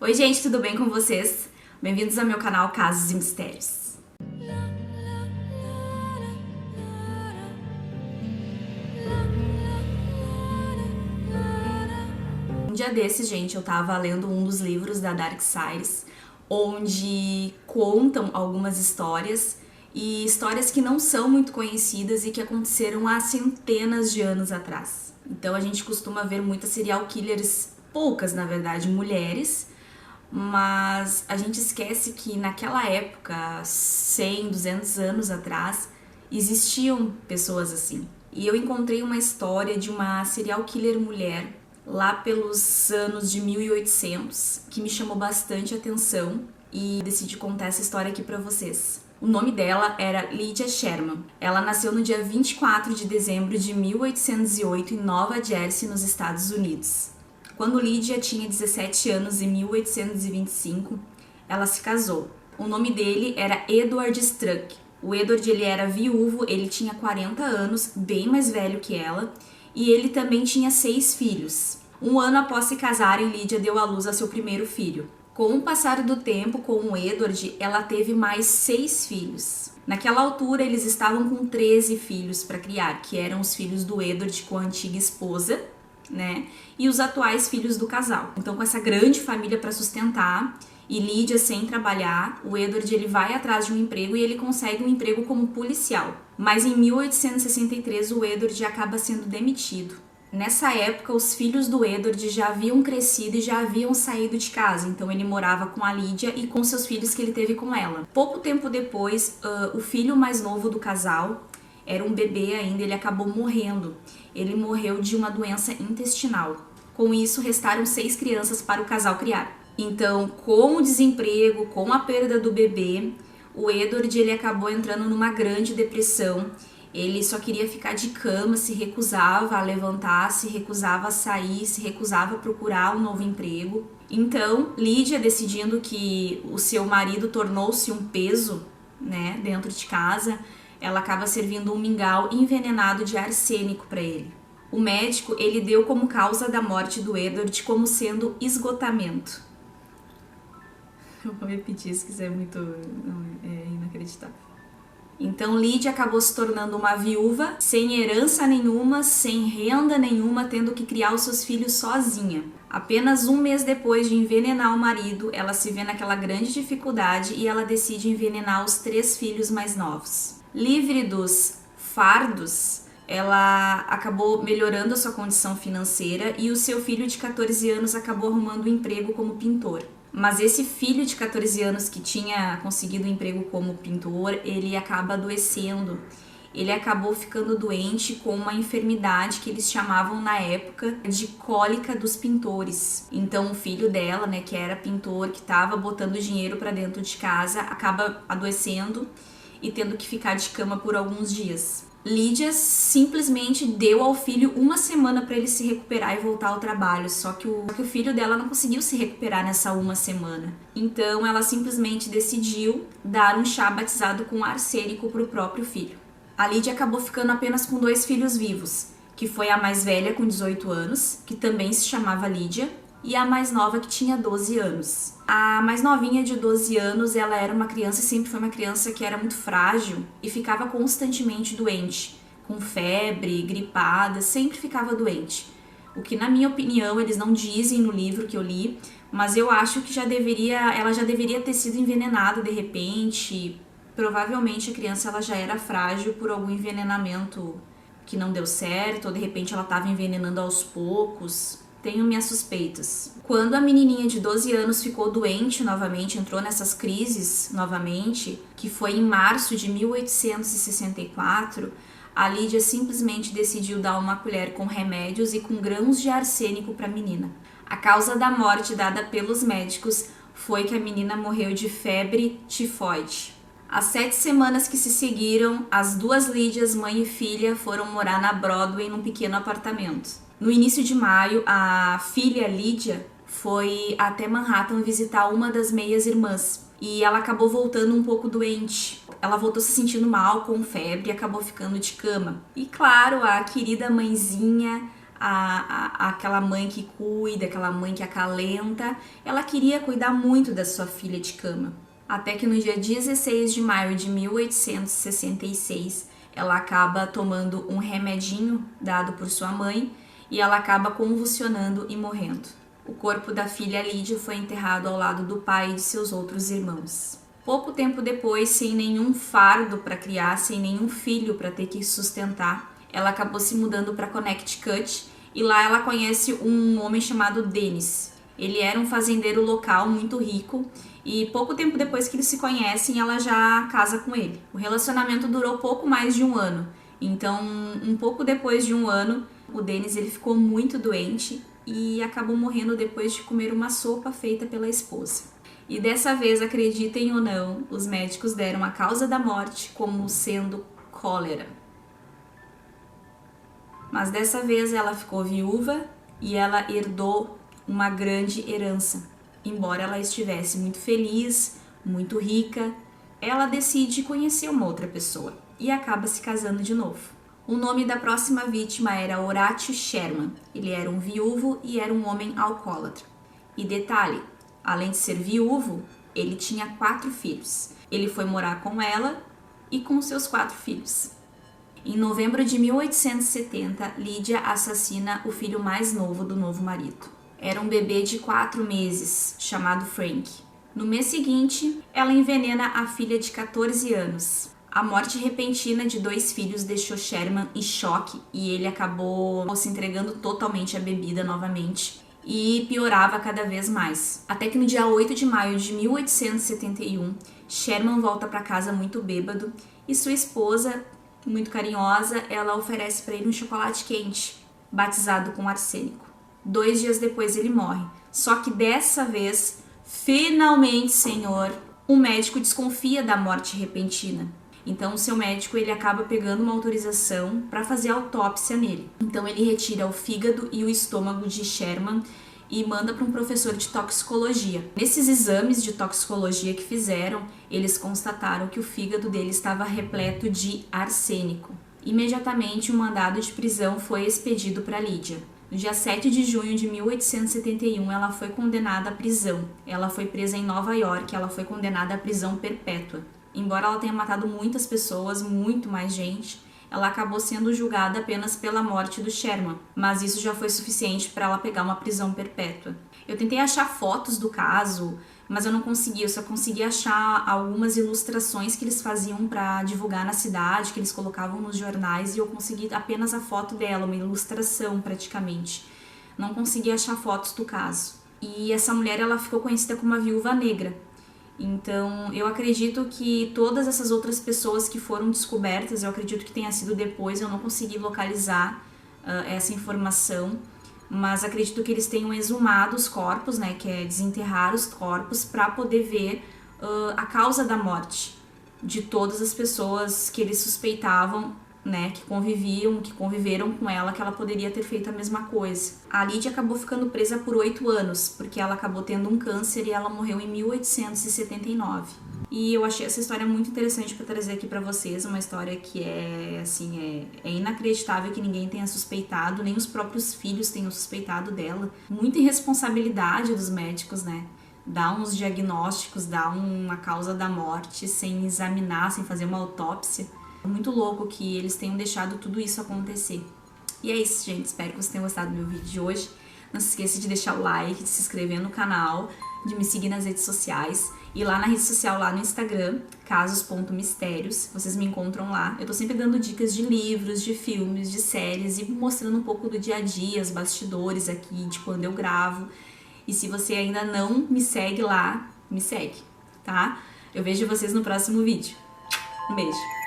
Oi gente, tudo bem com vocês? Bem-vindos ao meu canal Casos e Mistérios. Um dia desses, gente, eu tava lendo um dos livros da Dark Series, onde contam algumas histórias e histórias que não são muito conhecidas e que aconteceram há centenas de anos atrás. Então a gente costuma ver muitas serial killers, poucas na verdade, mulheres, mas a gente esquece que naquela época, 100, 200 anos atrás, existiam pessoas assim. E eu encontrei uma história de uma serial killer mulher lá pelos anos de 1800 que me chamou bastante atenção e decidi contar essa história aqui pra vocês. O nome dela era Lydia Sherman. Ela nasceu no dia 24 de dezembro de 1808 em Nova Jersey, nos Estados Unidos. Quando Lydia tinha 17 anos, em 1825, ela se casou. O nome dele era Edward Struck. O Edward, ele era viúvo, ele tinha 40 anos, bem mais velho que ela, e ele também tinha 6 filhos. Um ano após se casarem, Lydia deu à luz a seu primeiro filho. Com o passar do tempo com o Edward, ela teve mais 6 filhos. Naquela altura, eles estavam com 13 filhos para criar, que eram os filhos do Edward com a antiga esposa, né? E os atuais filhos do casal. Então, com essa grande família para sustentar e Lydia sem trabalhar, o Edward ele vai atrás de um emprego e ele consegue um emprego como policial. Mas em 1863 o Edward acaba sendo demitido. Nessa época, os filhos do Edward já haviam crescido e já haviam saído de casa, então ele morava com a Lydia e com seus filhos que ele teve com ela. Pouco tempo depois, o filho mais novo do casal, era um bebê ainda, ele acabou morrendo. Ele morreu de uma doença intestinal. Com isso, restaram 6 crianças para o casal criar. Então, com o desemprego, com a perda do bebê, o Edward ele acabou entrando numa grande depressão. Ele só queria ficar de cama, se recusava a levantar, se recusava a sair, se recusava a procurar um novo emprego. Então, Lydia, decidindo que o seu marido tornou-se um peso, né, dentro de casa, ela acaba servindo um mingau envenenado de arsênico para ele. O médico, ele deu como causa da morte do Edward como sendo esgotamento. Eu vou repetir isso, que isso é muito... é inacreditável. Então Lydia acabou se tornando uma viúva, sem herança nenhuma, sem renda nenhuma, tendo que criar os seus filhos sozinha. Apenas um mês depois de envenenar o marido, ela se vê naquela grande dificuldade e ela decide envenenar os 3 filhos mais novos. Livre dos fardos, ela acabou melhorando a sua condição financeira e o seu filho de 14 anos acabou arrumando um emprego como pintor. Mas esse filho de 14 anos que tinha conseguido um emprego como pintor, ele acaba adoecendo. Ele acabou ficando doente com uma enfermidade que eles chamavam na época de cólica dos pintores. Então o filho dela, né, que era pintor, que estava botando dinheiro para dentro de casa, acaba adoecendo e tendo que ficar de cama por alguns dias. Lydia simplesmente deu ao filho uma semana para ele se recuperar e voltar ao trabalho, só que o filho dela não conseguiu se recuperar nessa uma semana. Então ela simplesmente decidiu dar um chá batizado com arsênico para o próprio filho. A Lydia acabou ficando apenas com 2 filhos vivos, que foi a mais velha com 18 anos, que também se chamava Lydia, e a mais nova que tinha 12 anos. A mais novinha de 12 anos, ela era uma criança e sempre foi uma criança que era muito frágil e ficava constantemente doente, com febre, gripada, sempre ficava doente. O que, na minha opinião, eles não dizem no livro que eu li, mas eu acho que ela já deveria ter sido envenenada de repente. Provavelmente a criança ela já era frágil por algum envenenamento que não deu certo, ou de repente ela estava envenenando aos poucos. Tenho minhas suspeitas. Quando a menininha de 12 anos ficou doente novamente, entrou nessas crises novamente, que foi em março de 1864, a Lydia simplesmente decidiu dar uma colher com remédios e com grãos de arsênico para a menina. A causa da morte dada pelos médicos foi que a menina morreu de febre tifoide. As 7 semanas que se seguiram, as 2 Lydias, mãe e filha, foram morar na Broadway num pequeno apartamento. No início de maio, a filha Lydia foi até Manhattan visitar uma das meias-irmãs e ela acabou voltando um pouco doente. Ela voltou se sentindo mal, com febre, e acabou ficando de cama. E claro, a querida mãezinha, aquela mãe que cuida, aquela mãe que acalenta. Ela queria cuidar muito da sua filha de cama. Até que no dia 16 de maio de 1866, ela acaba tomando um remedinho dado por sua mãe e ela acaba convulsionando e morrendo. O corpo da filha Lídia foi enterrado ao lado do pai e de seus outros irmãos. Pouco tempo depois, sem nenhum fardo para criar, sem nenhum filho para ter que sustentar, ela acabou se mudando para Connecticut e lá ela conhece um homem chamado Dennis. Ele era um fazendeiro local muito rico e pouco tempo depois que eles se conhecem, ela já casa com ele. O relacionamento durou pouco mais de um ano, então um pouco depois de um ano, o Dennis ele ficou muito doente e acabou morrendo depois de comer uma sopa feita pela esposa. E dessa vez, acreditem ou não, os médicos deram a causa da morte como sendo cólera. Mas dessa vez ela ficou viúva e ela herdou uma grande herança. Embora ela estivesse muito feliz, muito rica, ela decide conhecer uma outra pessoa e acaba se casando de novo. O nome da próxima vítima era Horatio Sherman. Ele era um viúvo e era um homem alcoólatra. E detalhe, além de ser viúvo, ele tinha 4 filhos. Ele foi morar com ela e com seus 4 filhos. Em novembro de 1870, Lídia assassina o filho mais novo do novo marido. Era um bebê de 4 meses, chamado Frank. No mês seguinte, ela envenena a filha de 14 anos. A morte repentina de 2 filhos deixou Sherman em choque e ele acabou se entregando totalmente à bebida novamente e piorava cada vez mais. Até que no dia 8 de maio de 1871, Sherman volta para casa muito bêbado e sua esposa, muito carinhosa, ela oferece para ele um chocolate quente, batizado com arsênico. 2 dias depois ele morre. Só que dessa vez, finalmente, senhor, o médico desconfia da morte repentina. Então o seu médico ele acaba pegando uma autorização para fazer autópsia nele. Então ele retira o fígado e o estômago de Sherman e manda para um professor de toxicologia. Nesses exames de toxicologia que fizeram, eles constataram que o fígado dele estava repleto de arsênico. Imediatamente um mandado de prisão foi expedido para Lídia. No dia 7 de junho de 1871, ela foi condenada à prisão. Ela foi presa em Nova York, ela foi condenada à prisão perpétua. Embora ela tenha matado muitas pessoas, muito mais gente, ela acabou sendo julgada apenas pela morte do Sherman, mas isso já foi suficiente para ela pegar uma prisão perpétua. Eu tentei achar fotos do caso, mas eu não consegui, eu só consegui achar algumas ilustrações que eles faziam para divulgar na cidade, que eles colocavam nos jornais, e eu consegui apenas a foto dela, uma ilustração praticamente. Não consegui achar fotos do caso. E essa mulher ela ficou conhecida como a Viúva Negra. Então, eu acredito que todas essas outras pessoas que foram descobertas, eu acredito que tenha sido depois, eu não consegui localizar essa informação, mas acredito que eles tenham exumado os corpos, né, que é desenterrar os corpos para poder ver a causa da morte de todas as pessoas que eles suspeitavam, né, que conviveram com ela, que ela poderia ter feito a mesma coisa. A Lídia acabou ficando presa por 8 anos, porque ela acabou tendo um câncer e ela morreu em 1879. E eu achei essa história muito interessante para trazer aqui para vocês, uma história que é inacreditável que ninguém tenha suspeitado, nem os próprios filhos tenham suspeitado dela. Muita irresponsabilidade dos médicos, né? Dar uns diagnósticos, dar uma causa da morte sem examinar, sem fazer uma autópsia. É muito louco que eles tenham deixado tudo isso acontecer. E é isso, gente. Espero que vocês tenham gostado do meu vídeo de hoje. Não se esqueça de deixar o like, de se inscrever no canal, de me seguir nas redes sociais. E lá na rede social, lá no Instagram, casos.mistérios, vocês me encontram lá. Eu tô sempre dando dicas de livros, de filmes, de séries e mostrando um pouco do dia a dia, os bastidores aqui, de quando eu gravo. E se você ainda não me segue lá, me segue, tá? Eu vejo vocês no próximo vídeo. Um beijo!